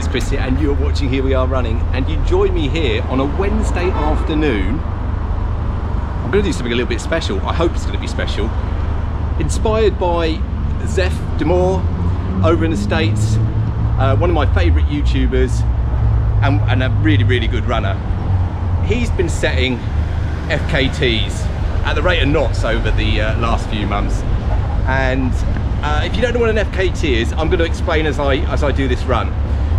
Chris here, and you're watching Here We Are Running, and you join me here on a Wednesday afternoon. I'm going to do something a little bit special. I hope it's going to be special. Inspired by Zeph Demore over in the States, one of my favourite YouTubers and a really good runner. He's been setting FKTs at the rate of knots over the last few months, and if you don't know what an FKT is, I'm going to explain as I do this run.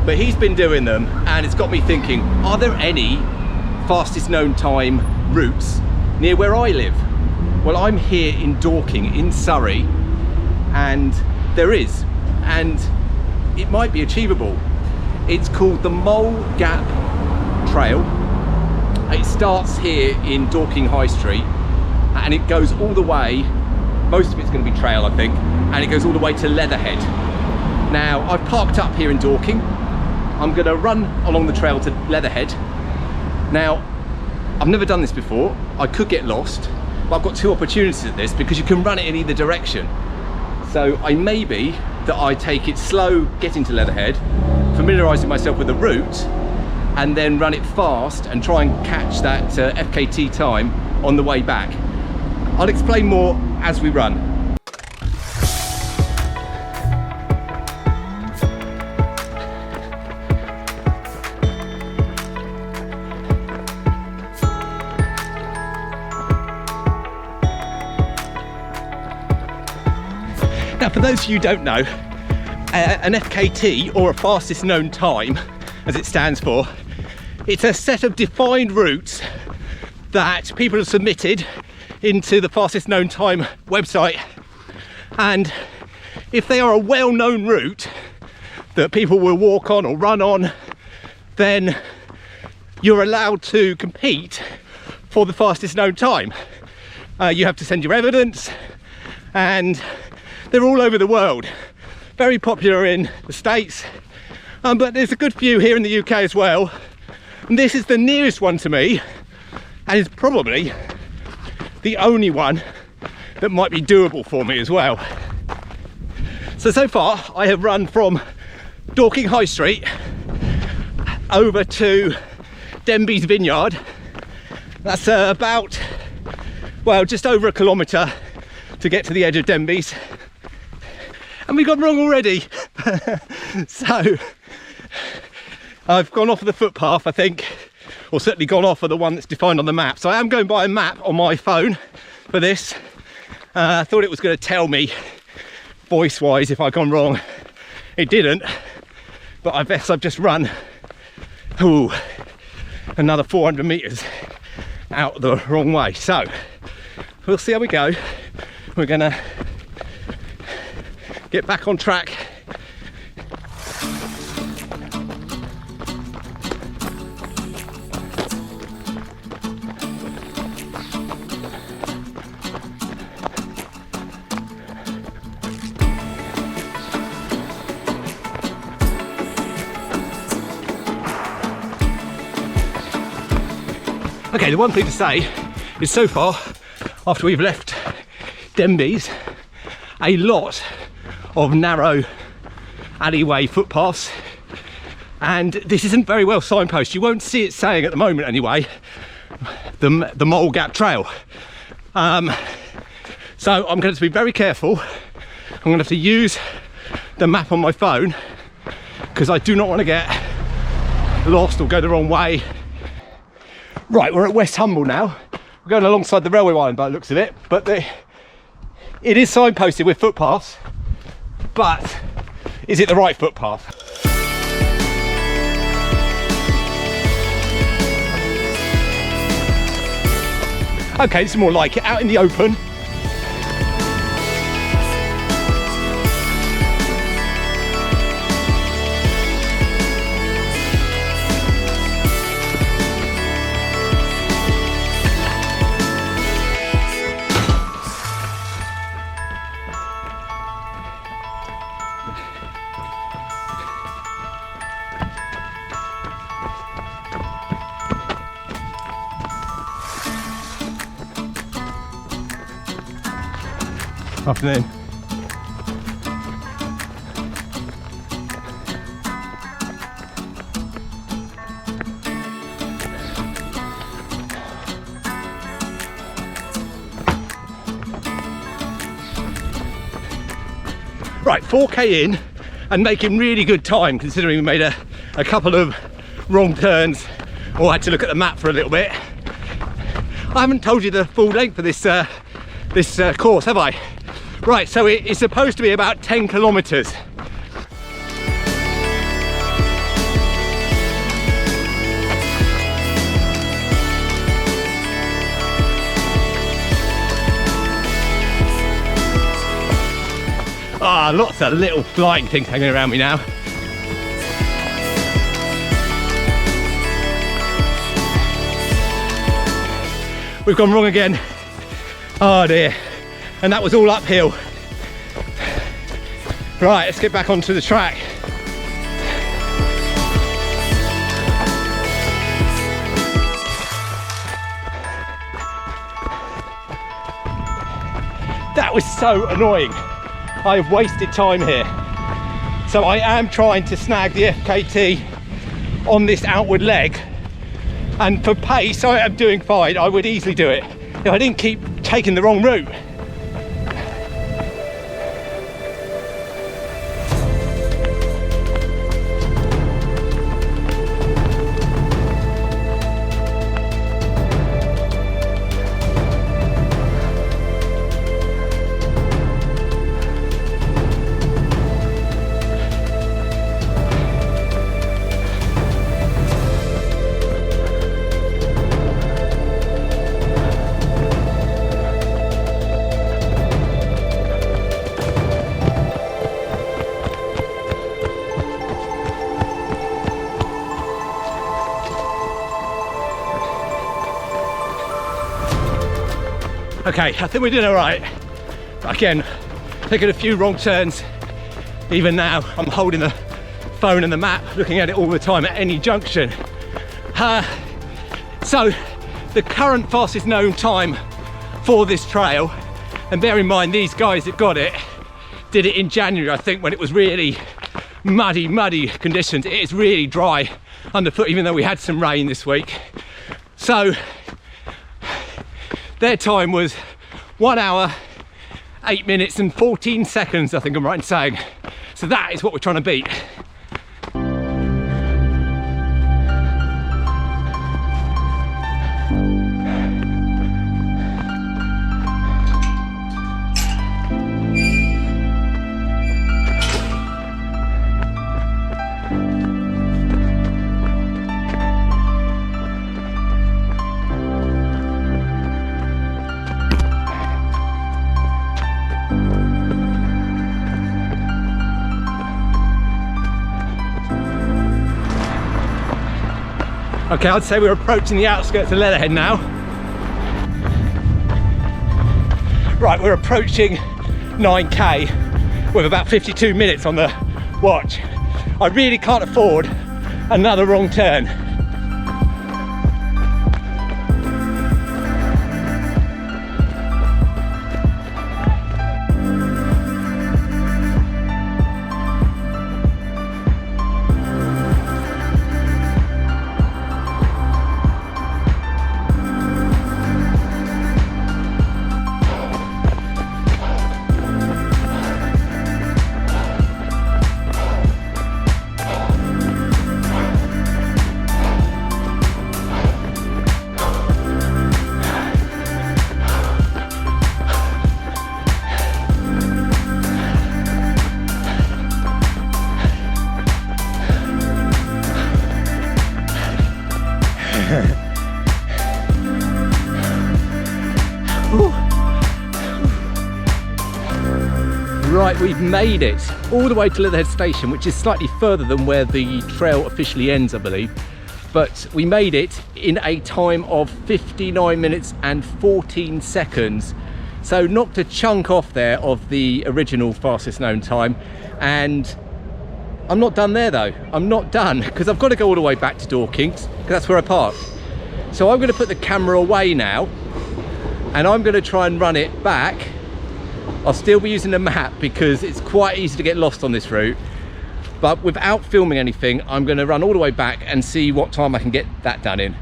But he's been doing them, and it's got me thinking, are there any fastest known time routes near where I live? Well, I'm here in Dorking in Surrey, and there is, and it might be achievable. It's called the Mole Gap Trail. It starts here in Dorking High Street, and it goes all the way, most of it's going to be trail I think, and it goes all the way to Leatherhead. Now I've parked up here in Dorking. I'm going to run along the trail to Leatherhead. Now I've never done this before, I could get lost, but I've got two opportunities at this because you can run it in either direction. So I maybe that I take it slow getting to Leatherhead, familiarising myself with the route, and then run it fast and try and catch that FKT time on the way back. I'll explain more as we run. Now, for those of you who don't know, an FKT, or a fastest known time, as it stands for, it's a set of defined routes that people have submitted into the fastest known time website, and if they are a well-known route that people will walk on or run on, then you're allowed to compete for the fastest known time. You have to send your evidence, and they're all over the world. Very popular in the States, but there's a good few here in the UK as well. And this is the nearest one to me, and is probably the only one that might be doable for me as well. So far I have run from Dorking High Street over to Denby's Vineyard. That's about, well, just over a kilometre to get to the edge of Denby's. And we got wrong already. So I've gone off of the footpath, I think, or certainly gone off of the one that's defined on the map. So I am going by a map on my phone for this. I thought it was going to tell me voice wise if I'd gone wrong. It didn't, but I guess I've just run another 400 meters out the wrong way. So we'll see how we go. We're gonna get back on track. Okay, the one thing to say is so far, after we've left Denby's, a lot of narrow alleyway footpaths, and this isn't very well signposted. You won't see it saying at the moment anyway, the Mole Gap Trail. So I'm going to have to be very careful. I'm going to have to use the map on my phone because I do not want to get lost or go the wrong way. Right, we're at West Humble now. We're going alongside the railway line by the looks of it, but it is signposted with footpaths, but is it the right footpath? Okay, this is more like it, out in the open. Afternoon. Right, 4K in and making really good time considering we made a couple of wrong turns or had to look at the map for a little bit. I haven't told you the full length of this course, have I? Right, so it's supposed to be about 10 kilometers. Ah, lots of little flying things hanging around me now. We've gone wrong again. Oh dear. And that was all uphill. Right, let's get back onto the track. That was so annoying. I've wasted time here. So I am trying to snag the FKT on this outward leg. And for pace, I am doing fine. I would easily do it if I didn't keep taking the wrong route. Okay, I think we're doing all right. Again, taking a few wrong turns. Even now, I'm holding the phone and the map, looking at it all the time at any junction. So, the current fastest known time for this trail, and bear in mind these guys that got it, did it in January, I think, when it was really muddy conditions. It is really dry underfoot, even though we had some rain this week. So, their time was 1 hour, 8 minutes and 14 seconds, I think I'm right in saying. So that is what we're trying to beat. Okay, I'd say we're approaching the outskirts of Leatherhead now. Right, we're approaching 9K with about 52 minutes on the watch. I really can't afford another wrong turn. Right, we've made it all the way to Leatherhead Station, which is slightly further than where the trail officially ends, I believe. But we made it in a time of 59 minutes and 14 seconds. So knocked a chunk off there of the original fastest known time. And I'm not done there though. I'm not done because I've got to go all the way back to Dorking because that's where I parked. So I'm going to put the camera away now and I'm going to try and run it back. I'll still be using the map because it's quite easy to get lost on this route, but without filming anything, I'm going to run all the way back and see what time I can get that done in.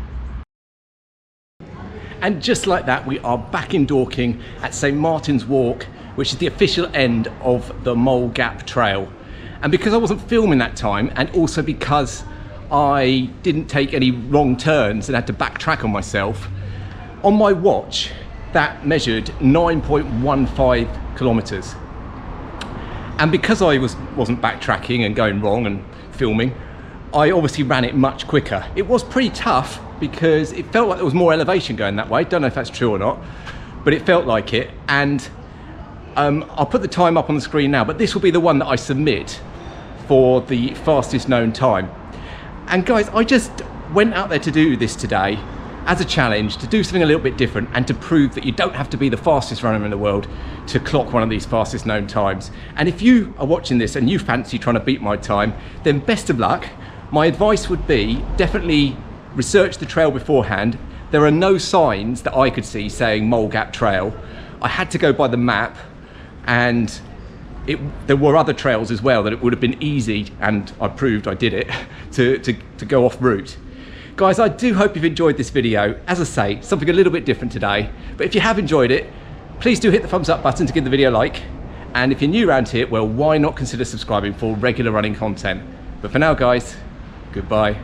And just like that, we are back in Dorking at St Martin's Walk, which is the official end of the Mole Gap Trail. And because I wasn't filming that time, and also because I didn't take any wrong turns and had to backtrack on myself, on my watch that measured 9.15 kilometers. And because I wasn't backtracking and going wrong and filming, I obviously ran it much quicker. It was pretty tough because it felt like there was more elevation going that way. Don't know if that's true or not, but it felt like it. And I'll put the time up on the screen now, but this will be the one that I submit for the fastest known time. And guys, I just went out there to do this today as a challenge, to do something a little bit different and to prove that you don't have to be the fastest runner in the world to clock one of these fastest known times. And if you are watching this and you fancy trying to beat my time, then best of luck. My advice would be definitely research the trail beforehand. There are no signs that I could see saying Mole Gap Trail. I had to go by the map, and there were other trails as well that it would have been easy, and I proved I did it, to go off route. Guys, I do hope you've enjoyed this video. As I say, something a little bit different today, but if you have enjoyed it, please do hit the thumbs up button to give the video a like. And if you're new around here, well, why not consider subscribing for regular running content? But for now, guys, goodbye.